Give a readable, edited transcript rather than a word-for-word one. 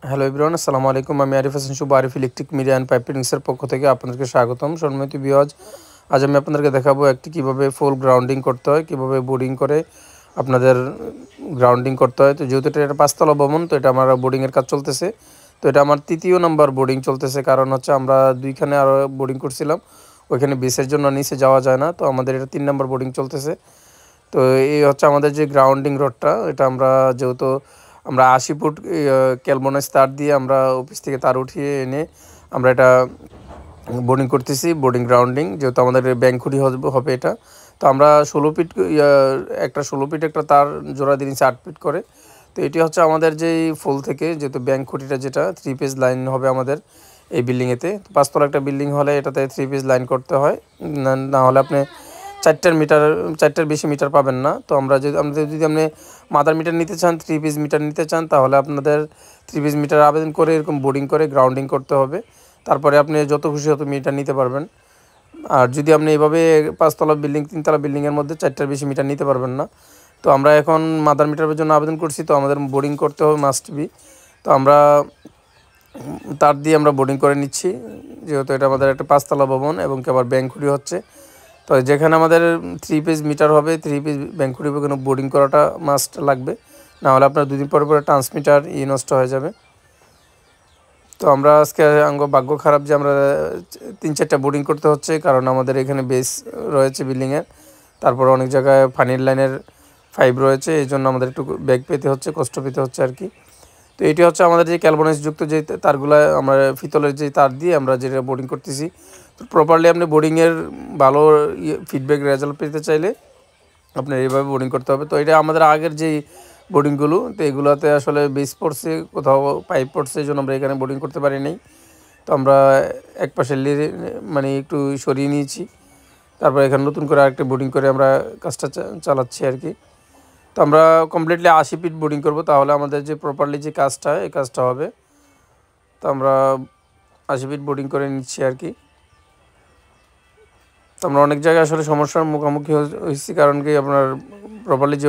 Hello everyone, আসসালামু আলাইকুম। আমি Arif Hasan Shuvo, Arif electric media and pipe ফিটিংসের পক্ষ থেকে আপনাদেরকে স্বাগতম। সম্মানিত ভিউয়ার্স, আজ আমি আপনাদেরকে দেখাবো একটি কীভাবে ফুল গ্রাউন্ডিং করতে হয়, কীভাবে বোর্ডিং করে আপনাদের গ্রাউন্ডিং করতে হয়। তো যেহেতু এটা 5তলা ভবন, তো এটা আমার বোর্ডিংয়ের কাজ চলতেছে। তো এটা আমার 3য় নাম্বার বোর্ডিং চলতেছে, কারণ হচ্ছে আমরা 2খানে আরও বোর্ডিং করছিলাম, ওইখানে বেসের জন্য নিচে যাওয়া যায় না। তো আমাদের এটা 3 নাম্বার বোর্ডিং চলতেছে। তো এই হচ্ছে আমাদের যে গ্রাউন্ডিং রডটা, এটা আমরা যেহেতু আমরা 80 ফুট ক্যালমোনাইজ তার দিয়ে আমরা অফিস থেকে তার উঠিয়ে এনে আমরা এটা বোর্ডিং করতেছি, বোর্ডিং গ্রাউন্ডিং। যেহেতু আমাদের ব্যাংকুড়ি হবে এটা, তো আমরা 16 ফিট একটা 16 ফিট একটা তার জোড়া দিয়ে নিচ্ছি 8 ফিট করে। তো এটি হচ্ছে আমাদের যেই ফুল থেকে, যেহেতু ব্যাংক খুঁটিটা যেটা 3 পেজ লাইন হবে আমাদের এই বিল্ডিংয়েতে। 5তলা একটা বিল্ডিং হলে এটাতে 3 পেজ লাইন করতে হয়, না হলে আপনি 4টার বেশি মিটার পাবেন না। তো যদি আপনি মাদার মিটার নিতে চান, 3 পিস মিটার নিতে চান, তাহলে আপনাদের 3 পিস মিটার আবেদন করে এরকম বোর্ডিং করে গ্রাউন্ডিং করতে হবে। তারপরে আপনি যত খুশি তত মিটার নিতে পারবেন। আর যদি আপনি এইভাবে 5তলা বিল্ডিং 3তলা বিল্ডিংয়ের মধ্যে 4টার বেশি মিটার নিতে পারবেন না। তো আমরা এখন মাদার মিটারের জন্য আবেদন করছি, তো আমাদের বোর্ডিং করতে হবে, মাস্ট বি। তো আমরা তার দিয়ে আমরা বোর্ডিং করে নিচ্ছি, যেহেতু এটা আমাদের একটা 5তলা ভবন এবং আবার ব্যাংকুড়ি হচ্ছে। তো যেখানে আমাদের 3 পেজ মিটার হবে, 3 পেজ ব্যাংকুড়ি কোনো বোর্ডিং করাটা মাস্ট লাগবে, না হলে আপনার 2 দিন পরে ট্রান্সমিটার নষ্ট হয়ে যাবে। তো আমরা আজকে ভাগ্য খারাপ যে আমরা 3-4টা বোর্ডিং করতে হচ্ছে, কারণ আমাদের এখানে বেস রয়েছে বিল্ডিংয়ের, তারপর অনেক জায়গায় পানির লাইনের পাইপ রয়েছে, এই জন্য আমাদের একটু ব্যাগ পেতে হচ্ছে, কষ্ট পেতে হচ্ছে আর কি। তো এটি হচ্ছে আমাদের যে ক্যালবোনাইজযুক্ত যে তারগুলো, আমরা পিতলের যে তার দিয়ে আমরা যেটা বোর্ডিং করতেছি। তো প্রপারলি আপনি বোর্ডিংয়ের ভালো ফিডব্যাক রেজাল্ট পেতে চাইলে আপনার এইভাবে বোর্ডিং করতে হবে। তো এটা আমাদের আগের যেই বোর্ডিংগুলো, তো এগুলোতে আসলে বেস পড়ছে, কোথাও পাইপ পড়ছে, এই জন্য আমরা এখানে বোর্ডিং করতে পারি নাই। তো আমরা এক পাশে মানে একটু সরিয়ে নিয়েছি, তারপর এখানে নতুন করে আরেকটা বোর্ডিং করে আমরা কাজটা চালাচ্ছি আর কি। তো আমরা কমপ্লিটলি 80 ফিট বোর্ডিং করব, তাহলে আমাদের যে প্রপারলি যে কাজটা, এই কাজটা হবে। তো আমরা 80 ফিট বোর্ডিং করে নিচ্ছি আর কি। তো আমরা অনেক জায়গায় আসলে সমস্যার মুখোমুখি হয়েছি, কারণ কি আপনার প্রপারলি যে